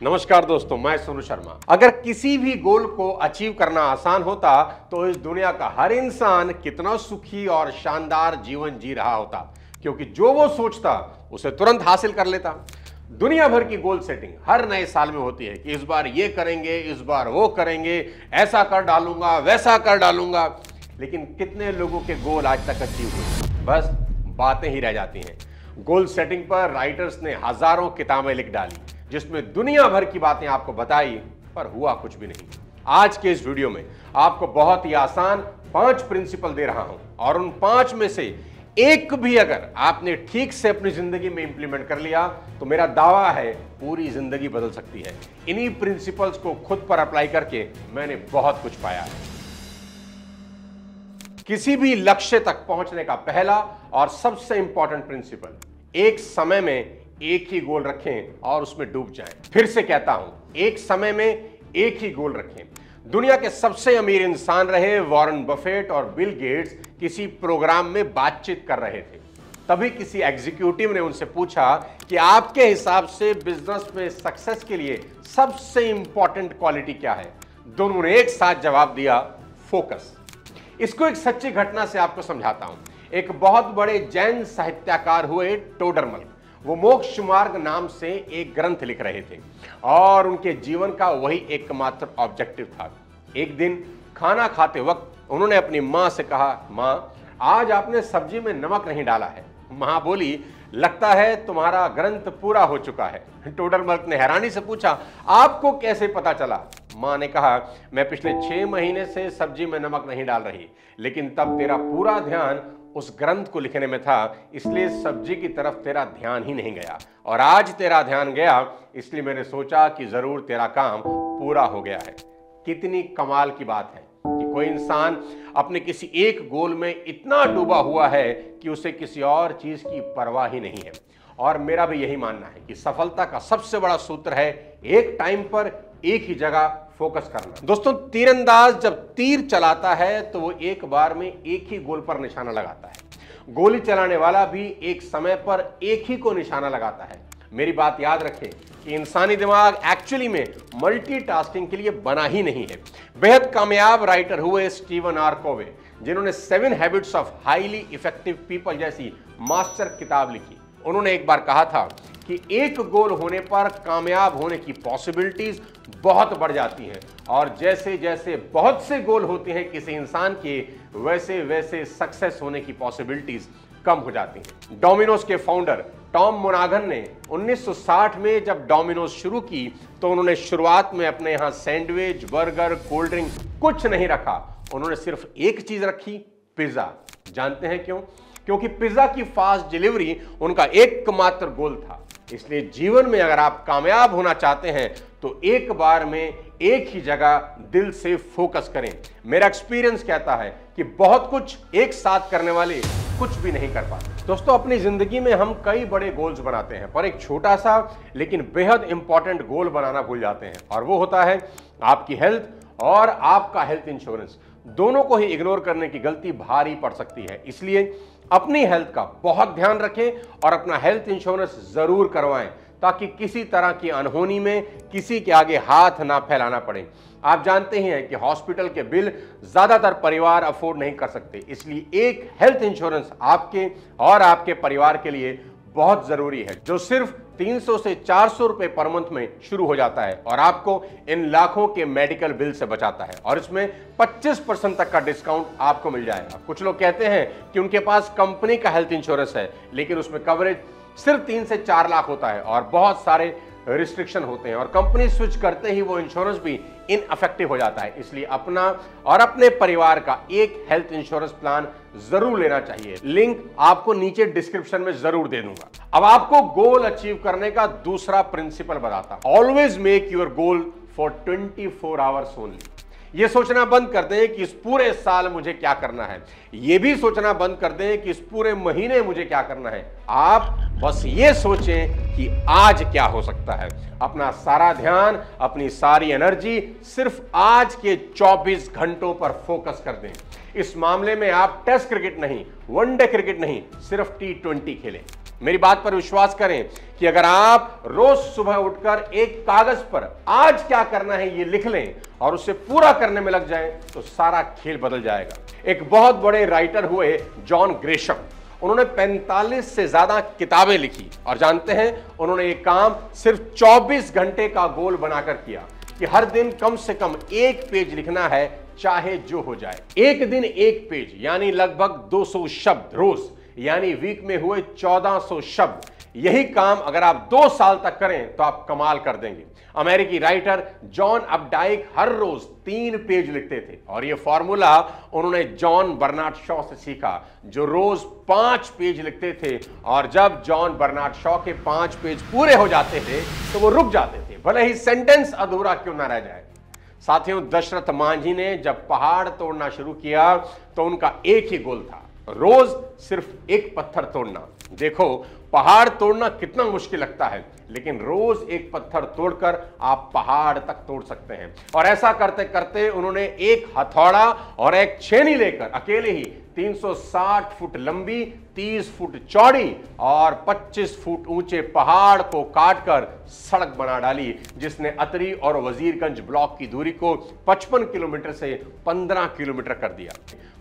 नमस्कार दोस्तों, मैं सोनू शर्मा। अगर किसी भी गोल को अचीव करना आसान होता तो इस दुनिया का हर इंसान कितना सुखी और शानदार जीवन जी रहा होता, क्योंकि जो वो सोचता उसे तुरंत हासिल कर लेता। दुनिया भर की गोल सेटिंग हर नए साल में होती है कि इस बार ये करेंगे, इस बार वो करेंगे, ऐसा कर डालूंगा, वैसा कर डालूंगा। लेकिन कितने लोगों के गोल आज तक अचीव हुए? बस बातें ही रह जाती हैं। गोल सेटिंग पर राइटर्स ने हजारों किताबें लिख डाली, जिसमें दुनिया भर की बातें आपको बताई, पर हुआ कुछ भी नहीं। आज के इस वीडियो में आपको बहुत ही आसान 5 प्रिंसिपल दे रहा हूं, और उन 5 में से एक भी अगर आपने ठीक से अपनी जिंदगी में इंप्लीमेंट कर लिया तो मेरा दावा है पूरी जिंदगी बदल सकती है। इन्हीं प्रिंसिपल्स को खुद पर अप्लाई करके मैंने बहुत कुछ पाया है। किसी भी लक्ष्य तक पहुंचने का पहला और सबसे इंपॉर्टेंट प्रिंसिपल, एक समय में एक ही गोल रखें और उसमें डूब जाएं। फिर से कहता हूं, एक समय में एक ही गोल रखें। दुनिया के सबसे अमीर इंसान रहे वॉरेन बफेट और बिल गेट्स किसी प्रोग्राम में बातचीत कर रहे थे। तभी किसी एग्जीक्यूटिव ने उनसे पूछा कि आपके हिसाब से बिजनेस में सक्सेस के लिए सबसे इंपॉर्टेंट क्वालिटी क्या है? दोनों ने एक साथ जवाब दिया, फोकस। इसको एक सच्ची घटना से आपको समझाता हूं। एक बहुत बड़े जैन साहित्यकार हुए टोडरमल। वो मोक्ष मार्ग नाम से एक ग्रंथ लिख रहे थे और उनके जीवन का वही एकमात्र ऑब्जेक्टिव था। एक दिन खाना खाते वक्त उन्होंने अपनी मां से कहा, मां, आज आपने सब्जी में नमक नहीं डाला है। मां बोली, लगता है तुम्हारा ग्रंथ पूरा हो चुका है। टोडरमल ने हैरानी से पूछा, आपको कैसे पता चला? मां ने कहा, मैं पिछले 6 महीने से सब्जी में नमक नहीं डाल रही, लेकिन तब तेरा पूरा ध्यान उस ग्रंथ को लिखने में था, इसलिए सब्जी की तरफ तेरा ध्यान ही नहीं गया, और आज तेरा ध्यान गया, इसलिए मैंने सोचा कि जरूर तेरा काम पूरा हो गया है। कितनी कमाल की बात है कि कोई इंसान अपने किसी एक गोल में इतना डूबा हुआ है कि उसे किसी और चीज की परवाह ही नहीं है। और मेरा भी यही मानना है कि सफलता का सबसे बड़ा सूत्र है एक टाइम पर एक ही जगह फोकस करना। दोस्तों, तीरंदाज जब तीर चलाता है तो वो एक बार में एक ही गोल पर निशाना लगाता है। गोली चलाने वाला भी एक समय पर एक ही को निशाना लगाता है। मेरी बात याद रखें कि इंसानी दिमाग एक्चुअली में मल्टीटास्किंग के लिए बना ही नहीं है। बेहद कामयाब राइटर हुए स्टीवन आर कोवे, जिन्होंने 7 habits of highly effective people जैसी मास्टर किताब लिखी। उन्होंने एक बार कहा था कि एक गोल होने पर कामयाब होने की पॉसिबिलिटीज बहुत बढ़ जाती हैं, और जैसे जैसे बहुत से गोल होते हैं किसी इंसान के, वैसे वैसे सक्सेस होने की पॉसिबिलिटीज कम हो जाती हैं। डोमिनोज के फाउंडर टॉम मोनागन ने 1960 में जब डोमिनोज शुरू की तो उन्होंने शुरुआत में अपने यहाँ सैंडविच, बर्गर, कोल्ड ड्रिंक कुछ नहीं रखा। उन्होंने सिर्फ एक चीज रखी, पिज्जा। जानते हैं क्यों? क्योंकि पिज्जा की फास्ट डिलीवरी उनका एकमात्र गोल था। इसलिए जीवन में अगर आप कामयाब होना चाहते हैं तो एक बार में एक ही जगह दिल से फोकस करें। मेरा एक्सपीरियंस कहता है कि बहुत कुछ एक साथ करने वाले कुछ भी नहीं कर पाते। दोस्तों, अपनी जिंदगी में हम कई बड़े गोल्स बनाते हैं, पर एक छोटा सा लेकिन बेहद इंपॉर्टेंट गोल बनाना भूल जाते हैं, और वो होता है आपकी हेल्थ और आपका हेल्थ इंश्योरेंस। दोनों को ही इग्नोर करने की गलती भारी पड़ सकती है। इसलिए अपनी हेल्थ का बहुत ध्यान रखें और अपना हेल्थ इंश्योरेंस जरूर करवाएं, ताकि किसी तरह की अनहोनी में किसी के आगे हाथ ना फैलाना पड़े। आप जानते ही हैं कि हॉस्पिटल के बिल ज्यादातर परिवार अफोर्ड नहीं कर सकते, इसलिए एक हेल्थ इंश्योरेंस आपके और आपके परिवार के लिए बहुत जरूरी है, जो सिर्फ 300 से 400 रुपए पर मंथ में शुरू हो जाता है और आपको इन लाखों के मेडिकल बिल से बचाता है, और इसमें 25% तक का डिस्काउंट आपको मिल जाएगा। कुछ लोग कहते हैं कि उनके पास कंपनी का हेल्थ इंश्योरेंस है, लेकिन उसमें कवरेज सिर्फ 3 से 4 लाख होता है और बहुत सारे रिस्ट्रिक्शन होते हैं, और कंपनी स्विच करते ही वो इंश्योरेंस भी इनअफेक्टिव हो जाता है। इसलिए अपना और अपने परिवार का एक हेल्थ इंश्योरेंस प्लान जरूर लेना चाहिए। लिंक आपको नीचे डिस्क्रिप्शन में जरूर दे दूंगा। अब आपको गोल अचीव करने का दूसरा प्रिंसिपल बताता हूं। Always make your goal for 24 hours only. ये सोचना बंद कर दें कि इस पूरे साल मुझे क्या करना है, ये भी सोचना बंद कर दें कि इस पूरे महीने मुझे क्या करना है। आप बस ये सोचें कि आज क्या हो सकता है। अपना सारा ध्यान, अपनी सारी एनर्जी सिर्फ आज के 24 घंटों पर फोकस कर दें। इस मामले में आप टेस्ट क्रिकेट नहीं, वनडे क्रिकेट नहीं, सिर्फ T20 खेलें। मेरी बात पर विश्वास करें कि अगर आप रोज सुबह उठकर एक कागज पर आज क्या करना है ये लिख लें और उसे पूरा करने में लग जाएं, तो सारा खेल बदल जाएगा। एक बहुत बड़े राइटर हुए जॉन ग्रेशम, उन्होंने 45 से ज्यादा किताबें लिखी और जानते हैं उन्होंने एक काम सिर्फ 24 घंटे का गोल बनाकर किया कि हर दिन कम से कम एक पेज लिखना है, चाहे जो हो जाए। एक दिन एक पेज यानी लगभग 200 शब्द रोज, यानी वीक में हुए 1400 शब्द। यही काम अगर आप 2 साल तक करें तो आप कमाल कर देंगे। अमेरिकी राइटर जॉन अपडाइक हर रोज 3 पेज लिखते थे और यह फॉर्मूला उन्होंने जॉन बर्नार्ड शॉ से सीखा, जो रोज 5 पेज लिखते थे। और जब जॉन बर्नार्ड शॉ के 5 पेज पूरे हो जाते थे तो वो रुक जाते थे, भले ही सेंटेंस अधूरा क्यों ना रह जाए। साथियों, दशरथ मांझी ने जब पहाड़ तोड़ना शुरू किया तो उनका एक ही गोल था, रोज सिर्फ एक पत्थर तोड़ना। देखो, पहाड़ तोड़ना कितना मुश्किल लगता है, लेकिन रोज एक पत्थर तोड़कर आप पहाड़ तक तोड़ सकते हैं। और ऐसा करते करते उन्होंने एक हथौड़ा और एक छेनी लेकर अकेले ही 360 फुट लंबी, 30 फुट चौड़ी और 25 फुट ऊंचे पहाड़ को काटकर सड़क बना डाली, जिसने अतरी और वजीरगंज ब्लॉक की दूरी को 55 किलोमीटर से 15 किलोमीटर कर दिया।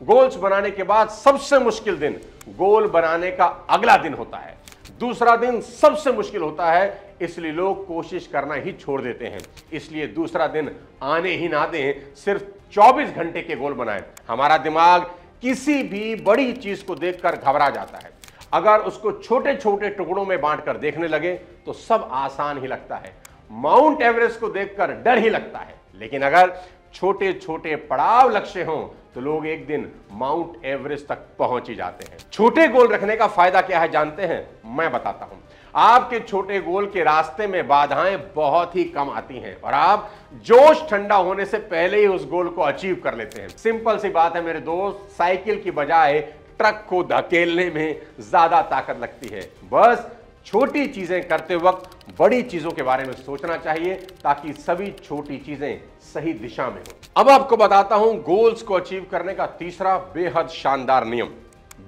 गोल्स बनाने के बाद सबसे मुश्किल दिन गोल बनाने का अगला दिन होता है। दूसरा दिन सबसे मुश्किल होता है, इसलिए लोग कोशिश करना ही छोड़ देते हैं। इसलिए दूसरा दिन आने ही ना दें, सिर्फ 24 घंटे के गोल बनाएं। हमारा दिमाग किसी भी बड़ी चीज को देखकर घबरा जाता है। अगर उसको छोटे छोटे टुकड़ों में बांटकर देखने लगे तो सब आसान ही लगता है। माउंट एवरेस्ट को देखकर डर ही लगता है, लेकिन अगर छोटे छोटे पड़ाव लक्ष्य हों तो लोग एक दिन माउंट एवरेस्ट तक पहुंच ही जाते हैं। छोटे गोल रखने का फायदा क्या है जानते हैं? मैं बताता हूं। आपके छोटे गोल के रास्ते में बाधाएं बहुत ही कम आती हैं और आप जोश ठंडा होने से पहले ही उस गोल को अचीव कर लेते हैं। सिंपल सी बात है मेरे दोस्त, साइकिल की बजाय ट्रक को धकेलने में ज्यादा ताकत लगती है। बस छोटी चीजें करते वक्त बड़ी चीजों के बारे में सोचना चाहिए ताकि सभी छोटी चीजें सही दिशा में हो। अब आपको बताता हूं गोल्स को अचीव करने का तीसरा बेहद शानदार नियम।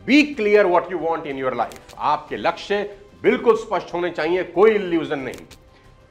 Be clear what you want in your life. आपके लक्ष्य बिल्कुल स्पष्ट होने चाहिए, कोई इल्यूजन नहीं।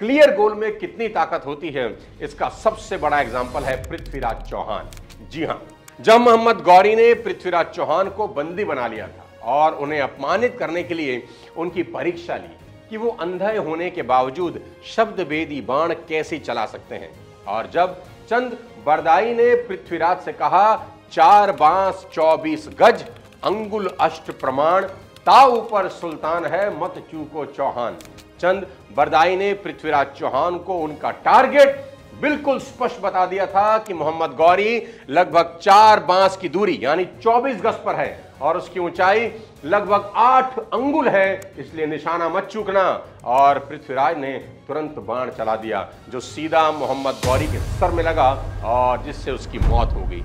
क्लियर गोल में कितनी ताकत होती है, इसका सबसे बड़ा एग्जांपल है पृथ्वीराज चौहान। जी हां, जब मोहम्मद गौरी ने पृथ्वीराज चौहान को बंदी बना लिया था और उन्हें अपमानित करने के लिए उनकी परीक्षा ली कि वो अंधे होने के बावजूद शब्दभेदी बाण कैसे चला सकते हैं। और जब चंद बरदाई ने पृथ्वीराज से कहा 4 बांस 24 गज, अंगुल अष्ट प्रमाण, ता ऊपर सुल्तान है मत चूको चौहान। चंद बरदाई ने पृथ्वीराज चौहान को उनका टारगेट बिल्कुल स्पष्ट बता दिया था कि मोहम्मद गौरी लगभग 4 बांस की दूरी यानी 24 गज पर है और उसकी ऊंचाई लगभग 8 अंगुल है, इसलिए निशाना मत चूकना। और पृथ्वीराज ने तुरंत बाण चला दिया जो सीधा मोहम्मद गौरी के सर में लगा और जिससे उसकी मौत हो गई।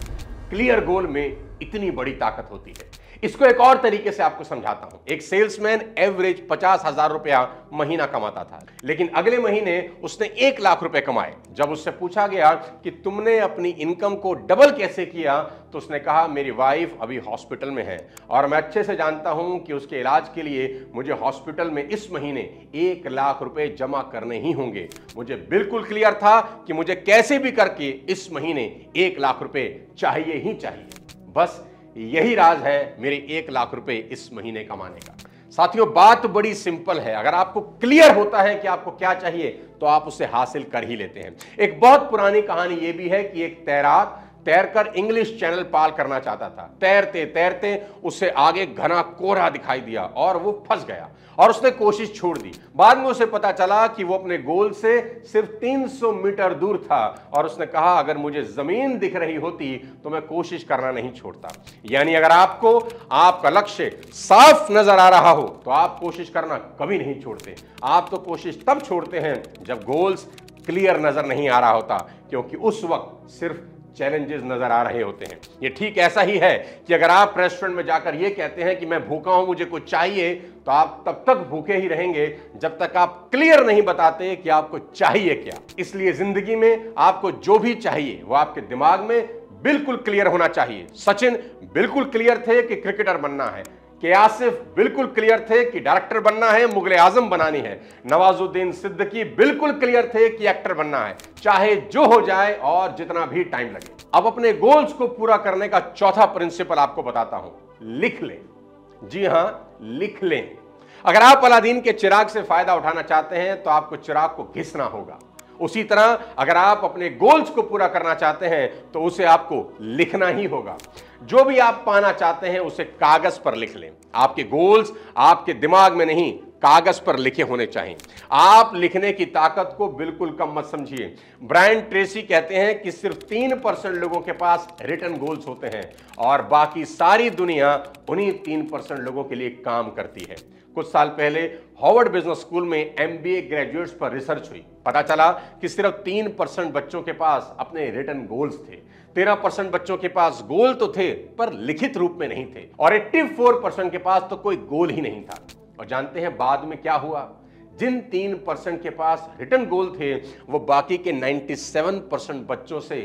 क्लियर गोल में इतनी बड़ी ताकत होती है। इसको एक और तरीके से आपको समझाता हूं। एक सेल्समैन एवरेज 50,000 रुपया महीना कमाता था, लेकिन अगले महीने उसने 1 लाख रुपए कमाए। जब उससे पूछा गया कि तुमने अपनी इनकम को डबल कैसे किया, तो उसने कहा मेरी वाइफ अभी हॉस्पिटल में है और मैं अच्छे से जानता हूं कि उसके इलाज के लिए मुझे हॉस्पिटल में इस महीने 1 लाख रुपए जमा करने ही होंगे। मुझे बिल्कुल क्लियर था कि मुझे कैसे भी करके इस महीने 1 लाख रुपए चाहिए ही चाहिए। बस यही राज है मेरे 1 लाख रुपए इस महीने कमाने का। साथियों, बात बड़ी सिंपल है। अगर आपको क्लियर होता है कि आपको क्या चाहिए तो आप उसे हासिल कर ही लेते हैं। एक बहुत पुरानी कहानी यह भी है कि एक तैराक तैरकर इंग्लिश चैनल पार करना चाहता था। तैरते तैरते उसे आगे घना कोहरा दिखाई दिया और वो फंस गया और उसने कोशिश छोड़ दी। बाद में उसे पता चला कि वो अपने गोल से सिर्फ 300 मीटर दूर था और उसने कहा अगर मुझे जमीन दिख रही होती तो मैं कोशिश करना नहीं छोड़ता। यानी अगर आपको आपका लक्ष्य साफ नजर आ रहा हो तो आप कोशिश करना कभी नहीं छोड़ते। आप तो कोशिश तब छोड़ते हैं जब गोल्स क्लियर नजर नहीं आ रहा होता, क्योंकि उस वक्त सिर्फ चैलेंजेस नजर आ रहे होते हैं। ये ठीक ऐसा ही है कि अगर आप रेस्टोरेंट में जाकर ये कहते हैं कि मैं भूखा हूं, मुझे कुछ चाहिए, तो आप तब तक भूखे ही रहेंगे जब तक आप क्लियर नहीं बताते कि आपको चाहिए क्या। इसलिए जिंदगी में आपको जो भी चाहिए वो आपके दिमाग में बिल्कुल क्लियर होना चाहिए। सचिन बिल्कुल क्लियर थे कि क्रिकेटर बनना है। कि आसिफ बिल्कुल क्लियर थे कि डायरेक्टर बनना है, मुगले आजम बनानी है। नवाजुद्दीन सिद्दीकी बिल्कुल क्लियर थे कि एक्टर बनना है, चाहे जो हो जाए और जितना भी टाइम लगे। अब अपने गोल्स को पूरा करने का चौथा प्रिंसिपल आपको बताता हूं, लिख लें। जी हां, लिख लें। अगर आप अलादीन के चिराग से फायदा उठाना चाहते हैं तो आपको चिराग को घिसना होगा। उसी तरह अगर आप अपने गोल्स को पूरा करना चाहते हैं तो उसे आपको लिखना ही होगा। जो भी आप पाना चाहते हैं उसे कागज पर लिख लें। आपके गोल्स आपके दिमाग में नहीं, कागज पर लिखे होने चाहिए। आप लिखने की ताकत को बिल्कुल कम मत समझिए। ब्रायन ट्रेसी कहते हैं कि सिर्फ 3% लोगों के पास रिटन गोल्स होते हैं और बाकी सारी दुनिया उन्हीं 3% लोगों के लिए काम करती है। कुछ साल पहले हार्वर्ड बिजनेस स्कूल में एमबीए ग्रेजुएट्स पर रिसर्च हुई। पता चला कि सिर्फ 3% बच्चों के पास अपने रिटन गोल्स थे। 13% बच्चों के पास गोल तो थे पर लिखित रूप में नहीं थे और 84% के पास तो कोई गोल ही नहीं था। और जानते हैं बाद में क्या हुआ? जिन 3% के पास रिटन गोल थे वो बाकी के 97% बच्चों से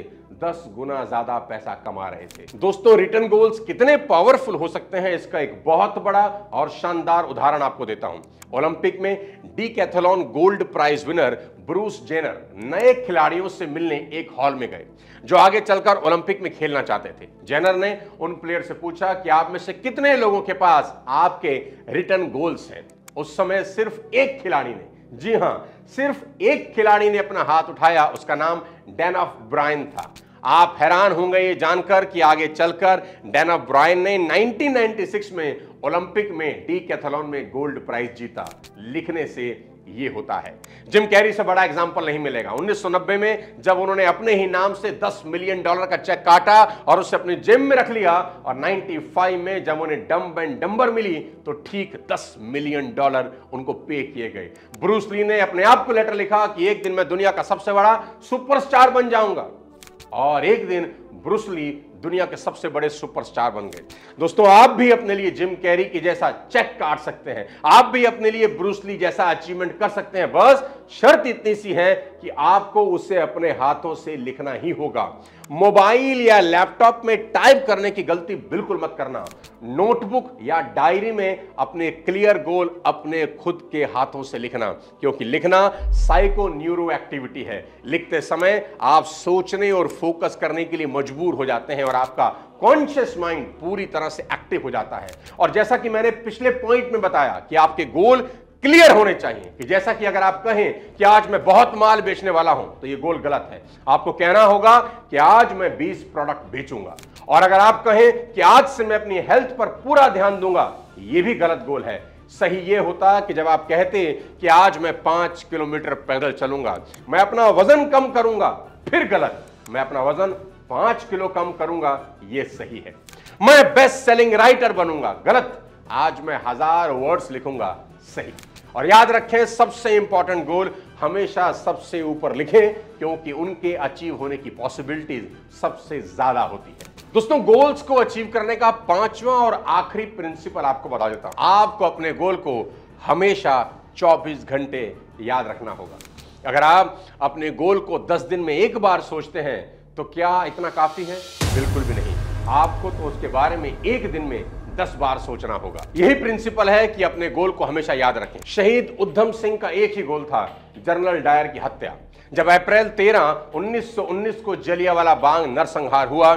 10 गुना ज्यादा पैसा कमा रहे थे। दोस्तों, रिटन गोल्स कितने पावरफुल हो सकते हैं इसका एक बहुत बड़ा और शानदार उदाहरण आपको देता हूं। ओलंपिक में decathlon gold prize winner Bruce Jenner नए खिलाड़ियों से मिलने एक हॉल में गए जो आगे चलकर ओलंपिक में खेलना चाहते थे। जेनर ने उन प्लेयर से पूछा कि आप में से कितने लोगों के पास आपके रिटन गोल्स हैं। उस समय सिर्फ एक खिलाड़ी ने, जी हां, सिर्फ एक खिलाड़ी ने अपना हाथ उठाया। उसका नाम डैनॉफ ब्रायन था। आप हैरान होंगे ये जानकर कि आगे चलकर डैनॉफ ब्रायन ने 1996 में ओलंपिक में डीकैथलॉन में गोल्ड प्राइज जीता। लिखने से ये होता है। जिम कैरी से बड़ा एग्जांपल नहीं मिलेगा। 1990 में जब उन्होंने अपने ही नाम से $10 मिलियन का चेक काटा और उसे अपनी जेब में रख लिया और 95 में जब उन्हें डम्ब एंड डम्बर मिली तो ठीक $10 मिलियन उनको पे किए गए। ब्रूस ली ने अपने आप को लेटर लिखा कि एक दिन मैं दुनिया का सबसे बड़ा सुपरस्टार बन जाऊंगा और एक दिन ब्रूस ली दुनिया के सबसे बड़े सुपरस्टार बन गए। दोस्तों, आप भी अपने लिए जिम कैरी की जैसा चेक काट सकते हैं। आप भी अपने लिए ब्रूस ली जैसा अचीवमेंट कर सकते हैं। बस शर्त इतनी सी है कि आपको उसे अपने हाथों से लिखना ही होगा। मोबाइल या लैपटॉप में टाइप करने की गलती बिल्कुल मत करना। नोटबुक या डायरी में अपने क्लियर गोल अपने खुद के हाथों से लिखना, क्योंकि लिखना साइको न्यूरो एक्टिविटी है। लिखते समय आप सोचने और फोकस करने के लिए मजबूर हो जाते हैं और आपका कॉन्शियस माइंड पूरी तरह से एक्टिव हो जाता है। और जैसा कि मैंने पिछले पॉइंट में बताया कि आपके गोल क्लियर होने चाहिए। कि जैसा कि अगर आप कहें कि आज मैं बहुत माल बेचने वाला हूं तो ये गोल गलत है। आपको कहना होगा कि आज मैं 20 प्रोडक्ट बेचूंगा। और अगर आप कहें कि आज से मैं अपनी हेल्थ पर पूरा ध्यान दूंगा, ये भी गलत गोल है। सही ये होता कि जब आप कहते कि आज मैं 5 किलोमीटर पैदल चलूंगा, मैं अपना वजन कम करूंगा, फिर गलत। मैं अपना वजन 5 किलो कम करूंगा, ये सही है। मैं बेस्ट सेलिंग राइटर बनूंगा, गलत। आज मैं 1000 वर्ड्स लिखूंगा, सही। और याद रखें, सबसे इंपॉर्टेंट गोल हमेशा सबसे ऊपर लिखें, क्योंकि उनके अचीव होने की पॉसिबिलिटीज सबसे ज्यादा होती है। दोस्तों, गोल्स को अचीव करने का 5वां और आखिरी प्रिंसिपल आपको बता देता हूं। आपको अपने गोल को हमेशा 24 घंटे याद रखना होगा। अगर आप अपने गोल को 10 दिन में एक बार सोचते हैं तो क्या इतना काफी है? बिल्कुल भी नहीं। आपको तो उसके बारे में एक दिन में 10 बार सोचना होगा। यही प्रिंसिपल है कि अपने गोल को हमेशा याद रखें। शहीद उधम सिंह का एक ही गोल था, जनरल डायर की हत्या। जब अप्रैल 13, 1919 को जलियांवाला बाग नरसंहार हुआ,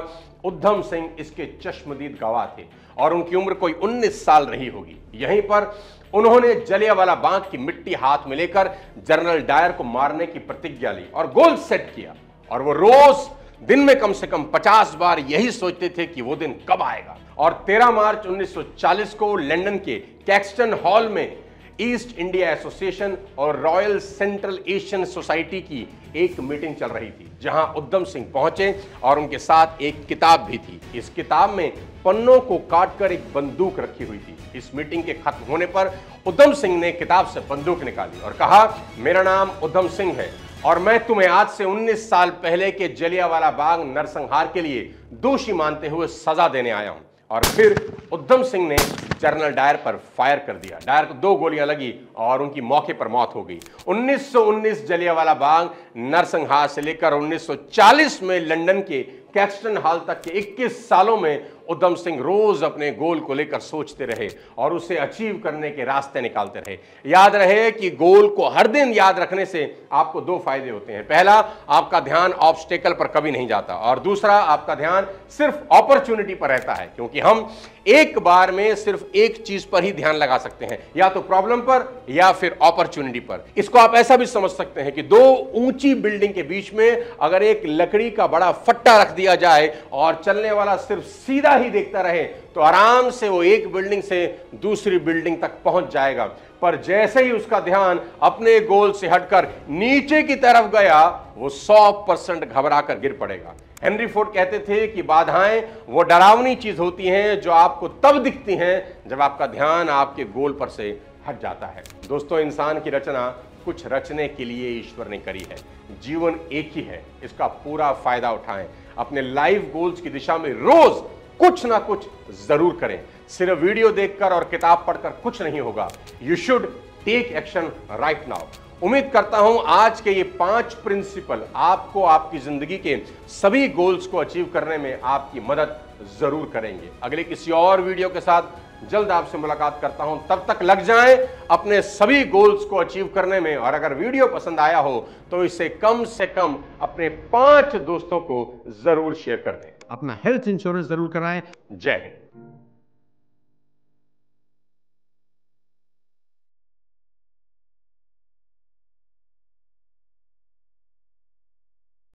उधम सिंह इसके चश्मदीद गवाह थे और उनकी उम्र कोई 19 साल रही होगी। यहीं पर उन्होंने जलियांवाला बाग की मिट्टी हाथ में लेकर जनरल डायर को मारने की प्रतिज्ञा ली और गोल सेट किया। और वो रोज दिन में कम से कम 50 बार यही सोचते थे कि वो दिन कब आएगा। और 13 मार्च 1940 को लंदन के कैक्सटन हॉल में ईस्ट इंडिया एसोसिएशन और रॉयल सेंट्रल एशियन सोसाइटी की एक मीटिंग चल रही थी, जहां उधम सिंह पहुंचे और उनके साथ एक किताब भी थी। इस किताब में पन्नों को काटकर एक बंदूक रखी हुई थी। इस मीटिंग के खत्म होने पर उधम सिंह ने किताब से बंदूक निकाली और कहा, मेरा नाम उधम सिंह है और मैं तुम्हें आज से 19 साल पहले के जलियांवाला बाग नरसंहार के लिए दोषी मानते हुए सजा देने आया हूं। और फिर उधम सिंह ने जनरल डायर पर फायर कर दिया। डायर को 2 गोलियां लगी और उनकी मौके पर मौत हो गई। 1919 जलियांवाला बाग नरसंहार से लेकर 1940 में लंदन के कैक्सटन हॉल तक के 21 सालों में उधम सिंह रोज अपने गोल को लेकर सोचते रहे और उसे अचीव करने के रास्ते निकालते रहे। याद रहे कि गोल को हर दिन याद रखने से आपको दो फायदे होते हैं। पहला, आपका ध्यान ऑब्स्टेकल पर कभी नहीं जाता, और दूसरा, आपका ध्यान सिर्फ अपॉर्चुनिटी पर रहता है, क्योंकि हम एक बार में सिर्फ एक चीज पर ही ध्यान लगा सकते हैं, या तो प्रॉब्लम पर या फिर अपॉर्चुनिटी पर। इसको आप ऐसा भी समझ सकते हैं कि दो ऊंची बिल्डिंग के बीच में अगर एक लकड़ी का बड़ा फट्टा रख दिया जाए और चलने वाला सिर्फ सीधा ही देखता रहे तो आराम से वो एक बिल्डिंग से दूसरी बिल्डिंग तक पहुंच जाएगा। पर जैसे ही उसका ध्यान अपने गोल से हटकर नीचे की तरफ गया, वो 100% घबरा कर गिर पड़ेगा। हेनरी फोर्ड कहते थे कि बाधाएं वो डरावनी चीज होती हैं जो आपको तब दिखती हैं जब आपका ध्यान आपके गोल पर से हट जाता है। दोस्तों, इंसान की रचना कुछ रचने के लिए ईश्वर ने करी है। जीवन एक ही है, इसका पूरा फायदा उठाएं। अपने लाइफ गोल्स की दिशा में रोज कुछ ना कुछ जरूर करें। सिर्फ वीडियो देखकर और किताब पढ़कर कुछ नहीं होगा। You should take action right now. उम्मीद करता हूं आज के ये 5 प्रिंसिपल आपको आपकी जिंदगी के सभी गोल्स को अचीव करने में आपकी मदद जरूर करेंगे। अगले किसी और वीडियो के साथ जल्द आपसे मुलाकात करता हूं। तब तक लग जाएं अपने सभी गोल्स को अचीव करने में, और अगर वीडियो पसंद आया हो तो इसे कम से कम अपने 5 दोस्तों को जरूर शेयर कर दें। अपना हेल्थ इंश्योरेंस जरूर कराएं। जय हिंद।